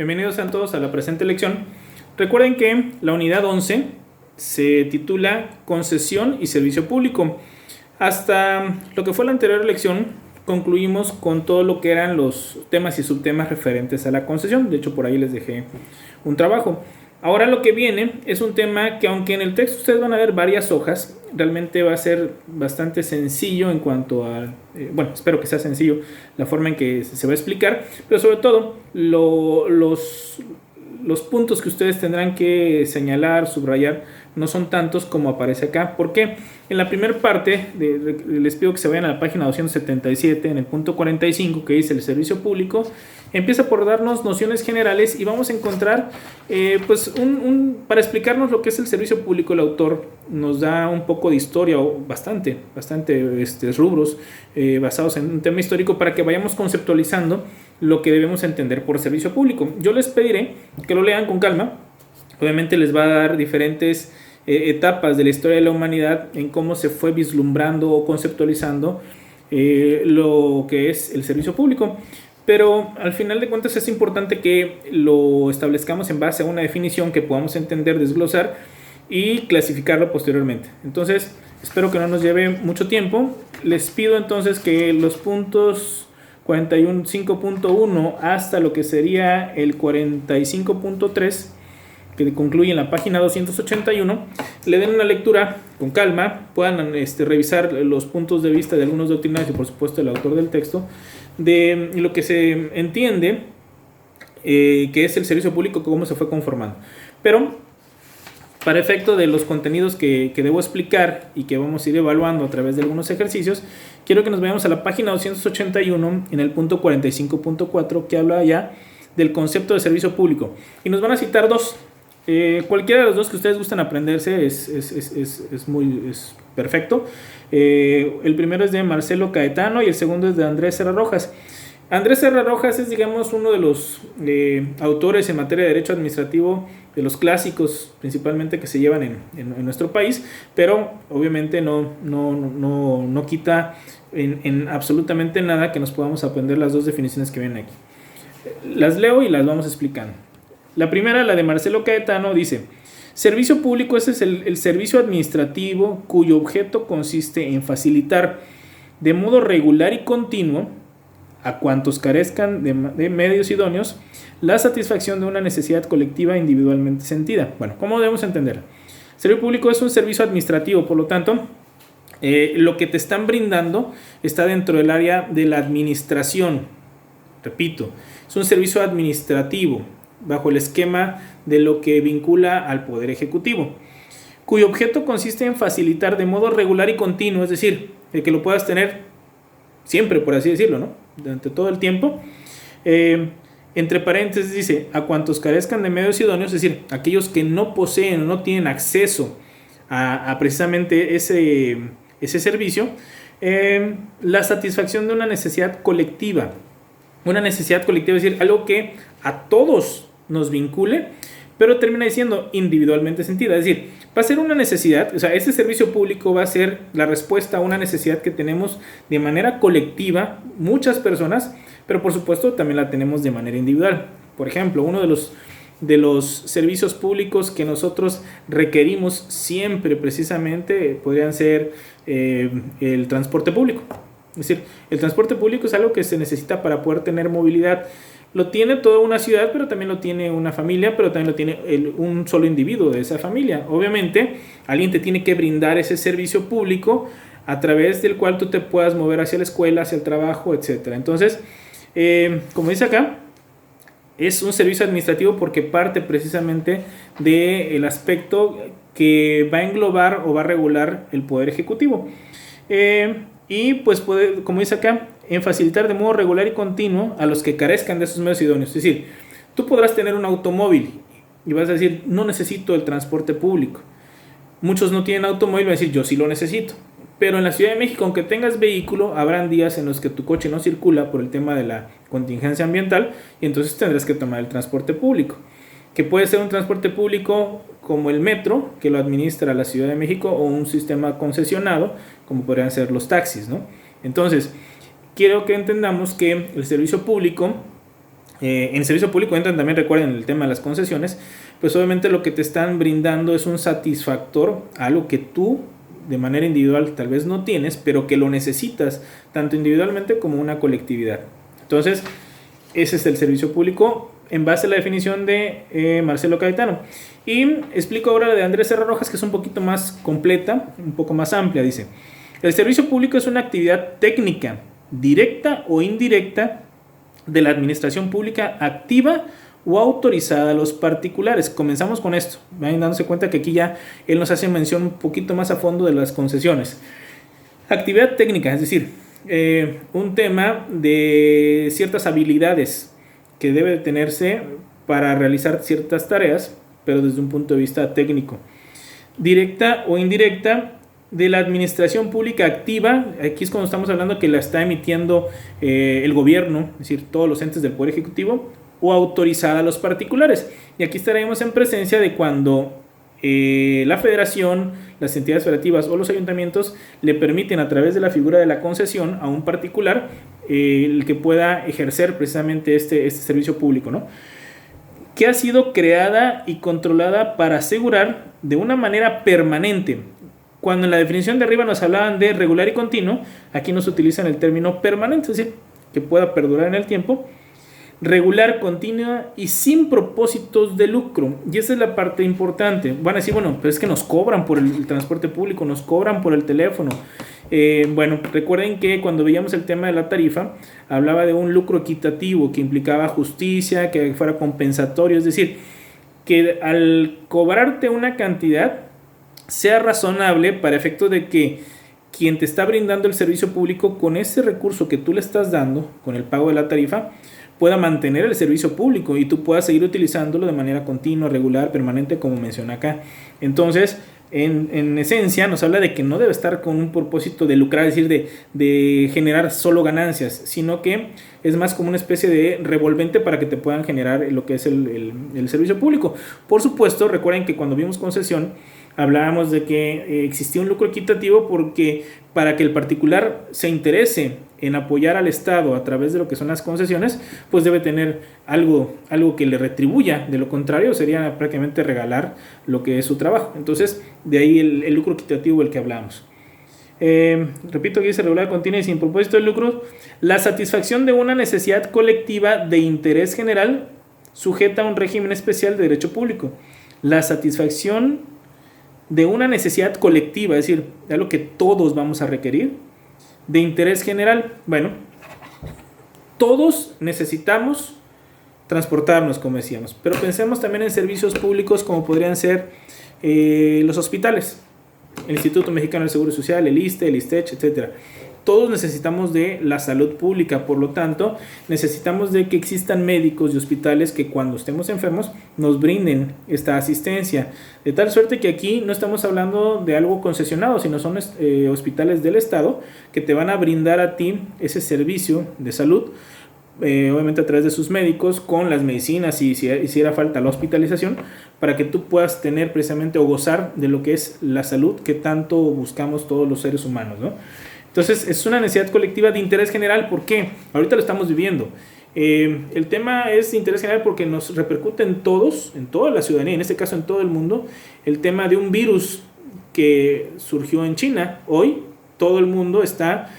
Bienvenidos a todos a la presente lección. Recuerden que la unidad 11 se titula Concesión y Servicio Público. Hasta lo que fue la anterior lección concluimos con todo lo que eran los temas y subtemas referentes a la concesión. De hecho, por ahí les dejé un trabajo. Ahora lo que viene es un tema que, aunque en el texto ustedes van a ver varias hojas, realmente va a ser bastante sencillo en cuanto a, bueno, espero que sea sencillo la forma en que se va a explicar, pero sobre todo los puntos que ustedes tendrán que señalar, subrayar, no son tantos como aparece acá. ¿Por qué? En la primera parte, les pido que se vayan a la página 277, en el punto 45, que dice el servicio público, empieza por darnos nociones generales y vamos a encontrar, para explicarnos lo que es el servicio público, el autor nos da un poco de historia, o bastante rubros basados en un tema histórico para que vayamos conceptualizando lo que debemos entender por servicio público. Yo les pediré que lo lean con calma. Obviamente les va a dar diferentes etapas de la historia de la humanidad en cómo se fue vislumbrando o conceptualizando lo que es el servicio público. Pero al final de cuentas es importante que lo establezcamos en base a una definición que podamos entender, desglosar y clasificarlo posteriormente. Entonces, espero que no nos lleve mucho tiempo. Les pido entonces que los puntos 45.1 hasta lo que sería el 45.3, que concluye en la página 281, le den una lectura con calma, puedan revisar los puntos de vista de algunos doctrinarios y por supuesto el autor del texto, de lo que se entiende que es el servicio público, cómo se fue conformando. Pero para efecto de los contenidos que debo explicar y que vamos a ir evaluando a través de algunos ejercicios, quiero que nos vayamos a la página 281 en el punto 45.4, que habla ya del concepto de servicio público, y nos van a citar dos. Cualquiera de los dos que ustedes gustan aprenderse es perfecto. El primero es de Marcelo Caetano y el segundo es de Andrés Serra Rojas. Andrés Serra Rojas es, digamos, uno de los autores en materia de derecho administrativo, de los clásicos principalmente que se llevan en nuestro país, pero obviamente no quita en absolutamente nada que nos podamos aprender las dos definiciones que vienen aquí. Las leo y las vamos explicando. La primera, la de Marcelo Caetano, dice: servicio público es el servicio administrativo cuyo objeto consiste en facilitar de modo regular y continuo a cuantos carezcan de medios idóneos la satisfacción de una necesidad colectiva individualmente sentida. Bueno, ¿cómo debemos entender? Servicio público es un servicio administrativo, por lo tanto, lo que te están brindando está dentro del área de la administración. Repito, es un servicio administrativo bajo el esquema de lo que vincula al Poder Ejecutivo, cuyo objeto consiste en facilitar de modo regular y continuo, es decir, el que lo puedas tener siempre, por así decirlo, ¿no? Durante todo el tiempo. Entre paréntesis dice, a cuantos carezcan de medios idóneos, es decir, aquellos que no poseen o no tienen acceso a precisamente ese servicio, la satisfacción de una necesidad colectiva. Una necesidad colectiva, es decir, algo que a todos nos vincule, pero termina diciendo individualmente sentida. Es decir, va a ser una necesidad, o sea, este servicio público va a ser la respuesta a una necesidad que tenemos de manera colectiva, muchas personas, pero por supuesto también la tenemos de manera individual. Por ejemplo, uno de los servicios públicos que nosotros requerimos siempre precisamente podrían ser el transporte público. Es decir, el transporte público es algo que se necesita para poder tener movilidad. Lo tiene toda una ciudad, pero también lo tiene una familia, pero también lo tiene un solo individuo de esa familia. Obviamente, alguien te tiene que brindar ese servicio público a través del cual tú te puedas mover hacia la escuela, hacia el trabajo, etc. Entonces, como dice acá, es un servicio administrativo porque parte precisamente del aspecto que va a englobar o va a regular el Poder Ejecutivo. Y pues puede, como dice acá, en facilitar de modo regular y continuo a los que carezcan de esos medios idóneos. Es decir, tú podrás tener un automóvil y vas a decir, no necesito el transporte público. Muchos no tienen automóvil y van a decir, yo sí lo necesito. Pero en la Ciudad de México, aunque tengas vehículo, habrán días en los que tu coche no circula por el tema de la contingencia ambiental y entonces tendrás que tomar el transporte público. Que puede ser un transporte público como el metro, que lo administra la Ciudad de México, o un sistema concesionado, como podrían ser los taxis, ¿no? Entonces, quiero que entendamos que el servicio público En el servicio público entran también, recuerden, el tema de las concesiones, pues obviamente lo que te están brindando es un satisfactor a lo que tú de manera individual tal vez no tienes, pero que lo necesitas tanto individualmente como una colectividad. Entonces, ese es el servicio público en base a la definición de Marcelo Caetano. Y explico ahora la de Andrés Serra Rojas, que es un poquito más completa, un poco más amplia. Dice: el servicio público es una actividad técnica, directa o indirecta, de la administración pública activa o autorizada a los particulares. Comenzamos con esto. Vayan dándose cuenta que aquí ya él nos hace mención un poquito más a fondo de las concesiones. Actividad técnica, es decir, un tema de ciertas habilidades que debe tenerse para realizar ciertas tareas, pero desde un punto de vista técnico. Directa o indirecta, de la administración pública activa. Aquí es cuando estamos hablando que la está emitiendo el gobierno, es decir, todos los entes del Poder Ejecutivo, o autorizada a los particulares. Y aquí estaremos en presencia de cuando la federación, las entidades federativas o los ayuntamientos le permiten a través de la figura de la concesión a un particular el que pueda ejercer precisamente este servicio público, ¿no? Que ha sido creada y controlada para asegurar de una manera permanente. Cuando en la definición de arriba nos hablaban de regular y continuo, aquí nos utilizan el término permanente, es decir, que pueda perdurar en el tiempo, regular, continua y sin propósitos de lucro. Y esa es la parte importante. Van a decir, bueno, pero es que nos cobran por el transporte público, nos cobran por el teléfono. Bueno, recuerden que cuando veíamos el tema de la tarifa, hablaba de un lucro equitativo que implicaba justicia, que fuera compensatorio, es decir, que al cobrarte una cantidad sea razonable para efecto de que quien te está brindando el servicio público con ese recurso que tú le estás dando, con el pago de la tarifa, pueda mantener el servicio público y tú puedas seguir utilizándolo de manera continua, regular, permanente, como menciona acá. Entonces, en esencia, nos habla de que no debe estar con un propósito de lucrar, es decir, de generar solo ganancias, sino que es más como una especie de revolvente para que te puedan generar lo que es el servicio público. Por supuesto, recuerden que cuando vimos concesión, hablábamos de que existía un lucro equitativo porque para que el particular se interese en apoyar al Estado a través de lo que son las concesiones, pues debe tener algo que le retribuya. De lo contrario, sería prácticamente regalar lo que es su trabajo. Entonces, de ahí el lucro equitativo del que hablamos. Repito que dice regular, continua y sin propósito de lucro. La satisfacción de una necesidad colectiva de interés general sujeta a un régimen especial de derecho público. La satisfacción de una necesidad colectiva, es decir, de algo que todos vamos a requerir, de interés general. Bueno, todos necesitamos transportarnos, como decíamos, pero pensemos también en servicios públicos como podrían ser los hospitales, el Instituto Mexicano del Seguro Social, el ISSSTE, el ISTECH, etc. Todos necesitamos de la salud pública, por lo tanto, necesitamos de que existan médicos y hospitales que cuando estemos enfermos nos brinden esta asistencia. De tal suerte que aquí no estamos hablando de algo concesionado, sino son hospitales del Estado que te van a brindar a ti ese servicio de salud, obviamente a través de sus médicos, con las medicinas y si hiciera falta la hospitalización, para que tú puedas tener precisamente o gozar de lo que es la salud que tanto buscamos todos los seres humanos, ¿no? Entonces es una necesidad colectiva de interés general. ¿Por qué? Ahorita lo estamos viviendo. El tema es de interés general porque nos repercute en todos, en toda la ciudadanía, en este caso en todo el mundo, el tema de un virus que surgió en China. Hoy todo el mundo está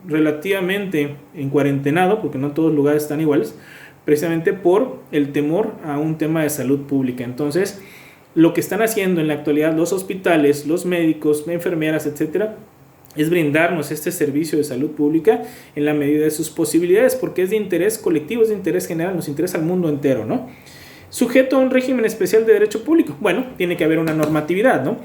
relativamente en cuarentenado, porque no todos los lugares están iguales, precisamente por el temor a un tema de salud pública. Entonces, lo que están haciendo en la actualidad los hospitales, los médicos, enfermeras, etcétera, es brindarnos este servicio de salud pública en la medida de sus posibilidades, porque es de interés colectivo, es de interés general, nos interesa al mundo entero, ¿no? Sujeto a un régimen especial de derecho público. Bueno, tiene que haber una normatividad, ¿no?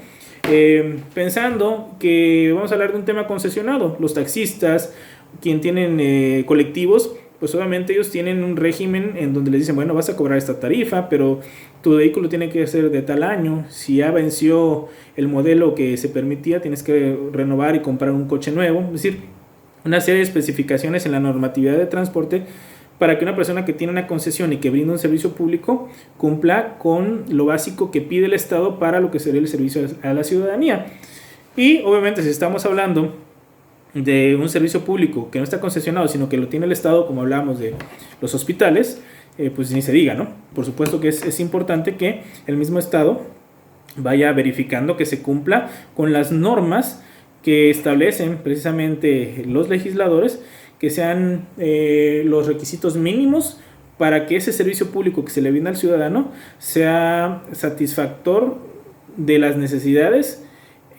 Pensando que vamos a hablar de un tema concesionado, los taxistas, quien tienen colectivos, pues obviamente ellos tienen un régimen en donde les dicen, bueno, vas a cobrar esta tarifa, pero tu vehículo tiene que ser de tal año, si ya venció el modelo que se permitía, tienes que renovar y comprar un coche nuevo, es decir, una serie de especificaciones en la normatividad de transporte para que una persona que tiene una concesión y que brinda un servicio público cumpla con lo básico que pide el Estado para lo que sería el servicio a la ciudadanía. Y obviamente si estamos hablando de un servicio público que no está concesionado, sino que lo tiene el Estado, como hablábamos de los hospitales, pues ni se diga, ¿no? Por supuesto que es importante que el mismo Estado vaya verificando que se cumpla con las normas que establecen precisamente los legisladores, que sean los requisitos mínimos para que ese servicio público que se le brinda al ciudadano sea satisfactor de las necesidades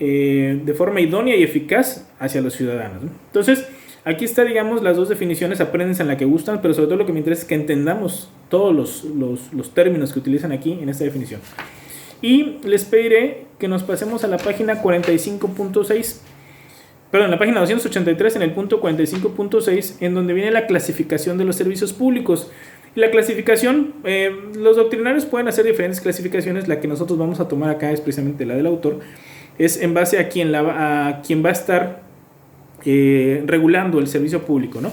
de forma idónea y eficaz hacia los ciudadanos, ¿no? Entonces, aquí está, digamos, las dos definiciones, apréndense en la que gustan, pero sobre todo lo que me interesa es que entendamos todos los términos que utilizan aquí en esta definición. Y les pediré que nos pasemos a la página 45.6, perdón, la página 283 en el punto 45.6, en donde viene la clasificación de los servicios públicos. Y la clasificación, los doctrinarios pueden hacer diferentes clasificaciones, la que nosotros vamos a tomar acá es precisamente la del autor, es en base a quien va a estar regulando el servicio público, ¿no?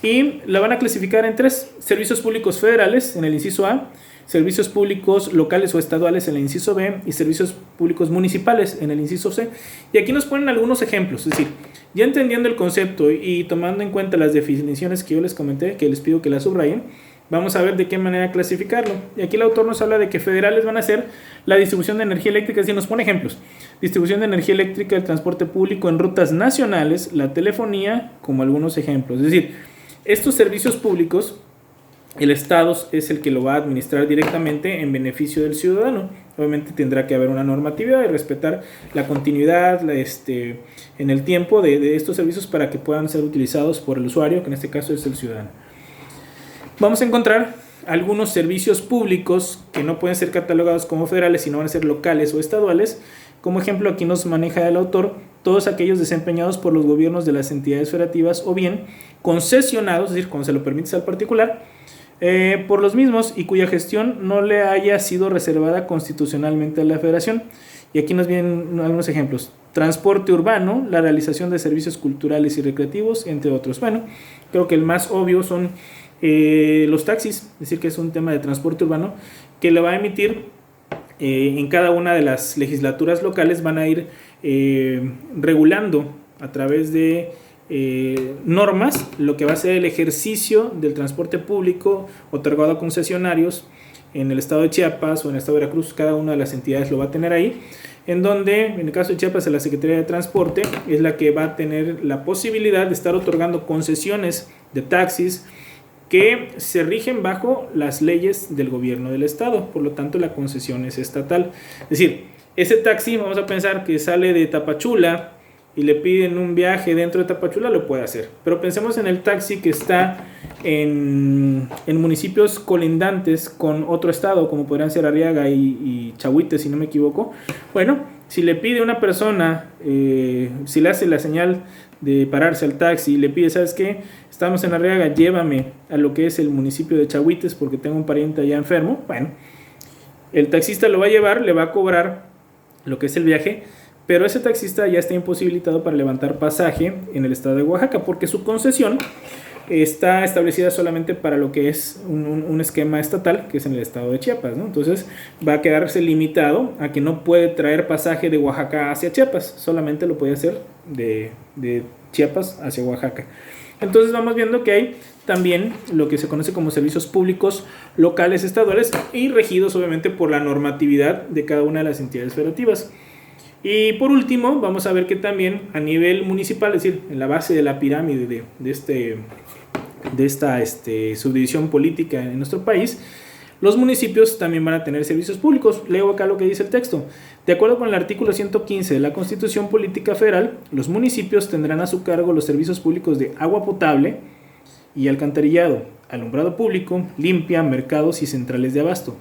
Y la van a clasificar en 3: servicios públicos federales en el inciso A, servicios públicos locales o estaduales en el inciso B y servicios públicos municipales en el inciso C. Y aquí nos ponen algunos ejemplos, es decir, ya entendiendo el concepto y tomando en cuenta las definiciones que yo les comenté, que les pido que las subrayen, vamos a ver de qué manera clasificarlo. Y aquí el autor nos habla de que federales van a ser la distribución de energía eléctrica, es decir, nos pone ejemplos: distribución de energía eléctrica, el transporte público en rutas nacionales, la telefonía, como algunos ejemplos. Es decir, estos servicios públicos, el Estado es el que lo va a administrar directamente en beneficio del ciudadano. Obviamente tendrá que haber una normatividad y respetar la continuidad en el tiempo de estos servicios para que puedan ser utilizados por el usuario, que en este caso es el ciudadano. Vamos a encontrar algunos servicios públicos que no pueden ser catalogados como federales, sino van a ser locales o estaduales. Como ejemplo, aquí nos maneja el autor todos aquellos desempeñados por los gobiernos de las entidades federativas o bien concesionados, es decir, cuando se lo permite al particular, por los mismos y cuya gestión no le haya sido reservada constitucionalmente a la federación. Y aquí nos vienen algunos ejemplos: transporte urbano, la realización de servicios culturales y recreativos, entre otros. Bueno, creo que el más obvio son los taxis, es decir, que es un tema de transporte urbano que le va a emitir en cada una de las legislaturas locales, van a ir regulando a través de normas lo que va a ser el ejercicio del transporte público otorgado a concesionarios en el estado de Chiapas o en el estado de Veracruz. Cada una de las entidades lo va a tener ahí, en donde en el caso de Chiapas la Secretaría de Transporte es la que va a tener la posibilidad de estar otorgando concesiones de taxis que se rigen bajo las leyes del gobierno del estado, por lo tanto la concesión es estatal. Es decir, ese taxi, vamos a pensar que sale de Tapachula y le piden un viaje dentro de Tapachula, lo puede hacer. Pero pensemos en el taxi que está en municipios colindantes con otro estado, como podrían ser Arriaga y Chahuite, si no me equivoco. Bueno, si le pide a una persona, si le hace la señal de pararse al taxi y le pide, ¿sabes qué? Estamos en Arriaga, llévame a lo que es el municipio de Chahuites porque tengo un pariente allá enfermo. Bueno, el taxista lo va a llevar, le va a cobrar lo que es el viaje, pero ese taxista ya está imposibilitado para levantar pasaje en el estado de Oaxaca porque su concesión está establecida solamente para lo que es un esquema estatal, que es en el estado de Chiapas, ¿no? Entonces va a quedarse limitado a que no puede traer pasaje de Oaxaca hacia Chiapas, solamente lo puede hacer de Chiapas hacia Oaxaca. Entonces vamos viendo que hay también lo que se conoce como servicios públicos locales, estaduales y regidos obviamente por la normatividad de cada una de las entidades federativas. Y por último vamos a ver que también a nivel municipal, es decir, en la base de la pirámide de esta subdivisión política en nuestro país, los municipios también van a tener servicios públicos. Leo acá lo que dice el texto. De acuerdo con el artículo 115 de la Constitución Política Federal, los municipios tendrán a su cargo los servicios públicos de agua potable y alcantarillado, alumbrado público, limpia, mercados y centrales de abasto,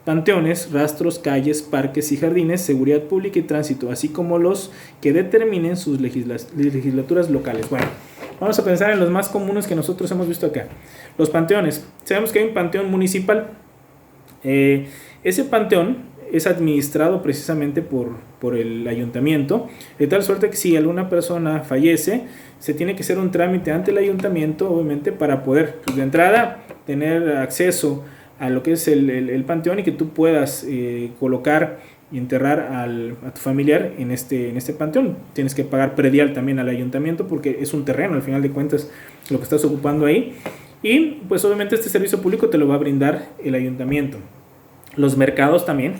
panteones, rastros, calles, parques y jardines, seguridad pública y tránsito, así como los que determinen sus legislaturas locales. Bueno, vamos a pensar en los más comunes que nosotros hemos visto acá. Los panteones. Sabemos que hay un panteón municipal. Ese panteón es administrado precisamente por el ayuntamiento, de tal suerte que si alguna persona fallece, se tiene que hacer un trámite ante el ayuntamiento, obviamente, para poder, pues, de entrada, tener acceso a lo que es el panteón y que tú puedas colocar y enterrar a tu familiar en este panteón. Tienes que pagar predial también al ayuntamiento porque es un terreno, al final de cuentas, lo que estás ocupando ahí. Y pues obviamente este servicio público te lo va a brindar el ayuntamiento. Los mercados también,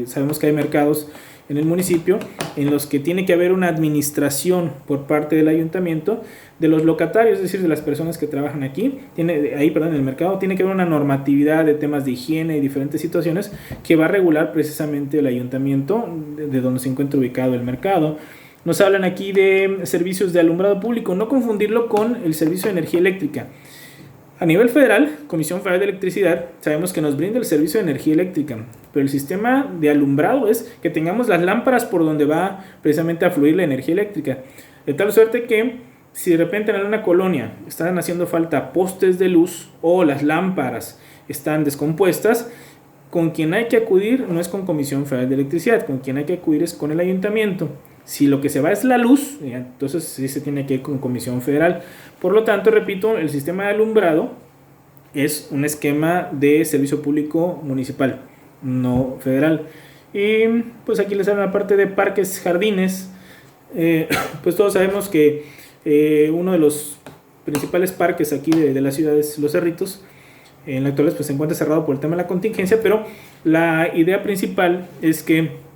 sabemos que hay mercados en el municipio en los que tiene que haber una administración por parte del ayuntamiento de los locatarios, es decir, de las personas que trabajan aquí. En el mercado tiene que haber una normatividad de temas de higiene y diferentes situaciones que va a regular precisamente el ayuntamiento de donde se encuentra ubicado el mercado. Nos hablan aquí de servicios de alumbrado público, no confundirlo con el servicio de energía eléctrica. A nivel federal, Comisión Federal de Electricidad, sabemos que nos brinda el servicio de energía eléctrica, pero el sistema de alumbrado es que tengamos las lámparas por donde va precisamente a fluir la energía eléctrica. De tal suerte que si de repente en una colonia están haciendo falta postes de luz o las lámparas están descompuestas, con quien hay que acudir no es con Comisión Federal de Electricidad, con quien hay que acudir es con el ayuntamiento. Si lo que se va es la luz, entonces sí se tiene que ir con Comisión Federal. Por lo tanto, repito, el sistema de alumbrado es un esquema de servicio público municipal, no federal. Y pues aquí les hablo la parte de parques, jardines. Pues todos sabemos que uno de los principales parques aquí de la ciudad es Los Cerritos. En la actualidad pues se encuentra cerrado por el tema de la contingencia, pero la idea principal es que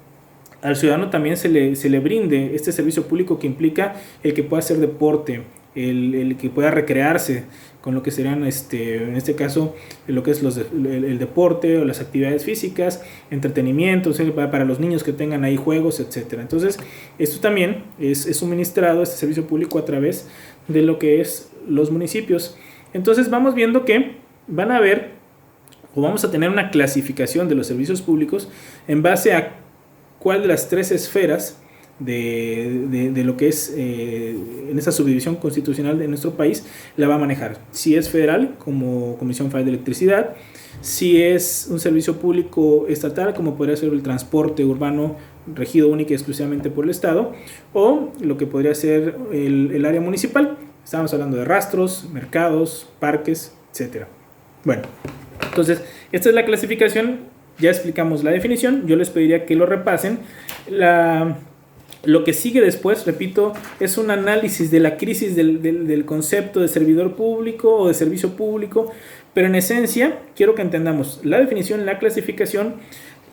al ciudadano también se le brinde este servicio público que implica el que pueda hacer deporte, el que pueda recrearse con lo que serían, en este caso, lo que es el deporte o las actividades físicas, entretenimiento, o sea, para los niños que tengan ahí juegos, etcétera. Entonces, esto también es suministrado, este servicio público, a través de lo que es los municipios. Entonces, vamos viendo que van a haber, o vamos a tener una clasificación de los servicios públicos en base a cuál de las tres esferas de lo que es en esa subdivisión constitucional de nuestro país la va a manejar. Si es federal, como Comisión Federal de Electricidad; si es un servicio público estatal, como podría ser el transporte urbano regido única y exclusivamente por el Estado; o lo que podría ser el área municipal. Estamos hablando de rastros, mercados, parques, etcétera. Bueno, entonces esta es la clasificación. Ya explicamos la definición, yo les pediría que lo repasen. Lo que sigue después, repito, es un análisis de la crisis del concepto de servidor público o de servicio público, pero en esencia quiero que entendamos la definición, la clasificación,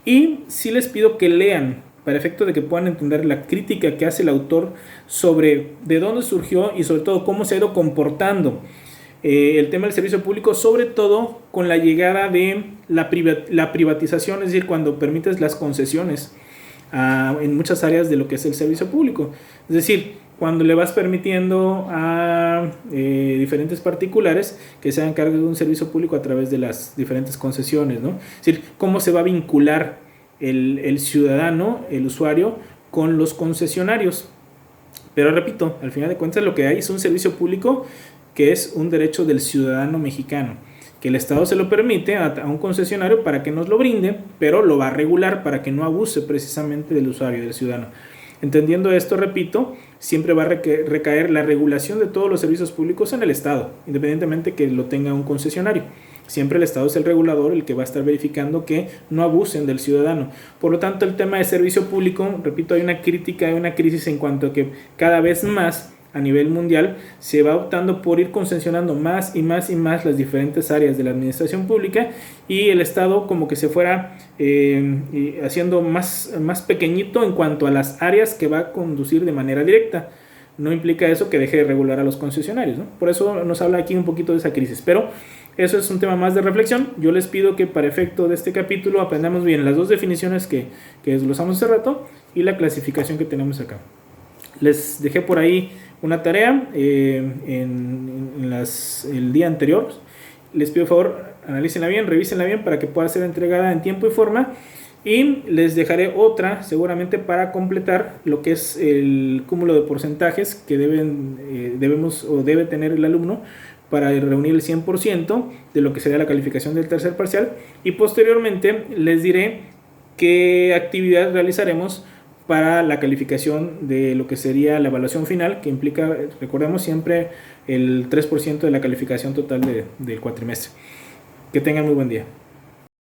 y sí les pido que lean para efecto de que puedan entender la crítica que hace el autor sobre de dónde surgió y sobre todo cómo se ha ido comportando el tema del servicio público, sobre todo con la llegada de la privatización, es decir, cuando permites las concesiones en muchas áreas de lo que es el servicio público. Es decir, cuando le vas permitiendo a diferentes particulares que se hagan cargo de un servicio público a través de las diferentes concesiones, ¿no? Es decir, cómo se va a vincular el ciudadano, el usuario, con los concesionarios. Pero repito, al final de cuentas lo que hay es un servicio público que es un derecho del ciudadano mexicano, que el Estado se lo permite a un concesionario para que nos lo brinde, pero lo va a regular para que no abuse precisamente del usuario, del ciudadano. Entendiendo esto, repito, siempre va a recaer la regulación de todos los servicios públicos en el Estado, independientemente que lo tenga un concesionario. Siempre el Estado es el regulador, el que va a estar verificando que no abusen del ciudadano. Por lo tanto, el tema de servicio público, repito, hay una crítica, hay una crisis en cuanto a que cada vez más a nivel mundial se va optando por ir concesionando más y más y más las diferentes áreas de la administración pública, y el Estado como que se fuera haciendo más pequeñito en cuanto a las áreas que va a conducir de manera directa. No implica eso que deje de regular a los concesionarios, ¿no? Por eso nos habla aquí un poquito de esa crisis, pero eso es un tema más de reflexión. Yo les pido que para efecto de este capítulo aprendamos bien las dos definiciones que desglosamos hace rato y la clasificación que tenemos acá. Les dejé por ahí una tarea el día anterior. Les pido por favor, analícenla bien, revísenla bien para que pueda ser entregada en tiempo y forma, y les dejaré otra seguramente para completar lo que es el cúmulo de porcentajes que debe tener el alumno para reunir el 100% de lo que sería la calificación del tercer parcial, y posteriormente les diré qué actividad realizaremos para la calificación de lo que sería la evaluación final, que implica, recordemos siempre, el 3% de la calificación total del cuatrimestre. Que tengan muy buen día.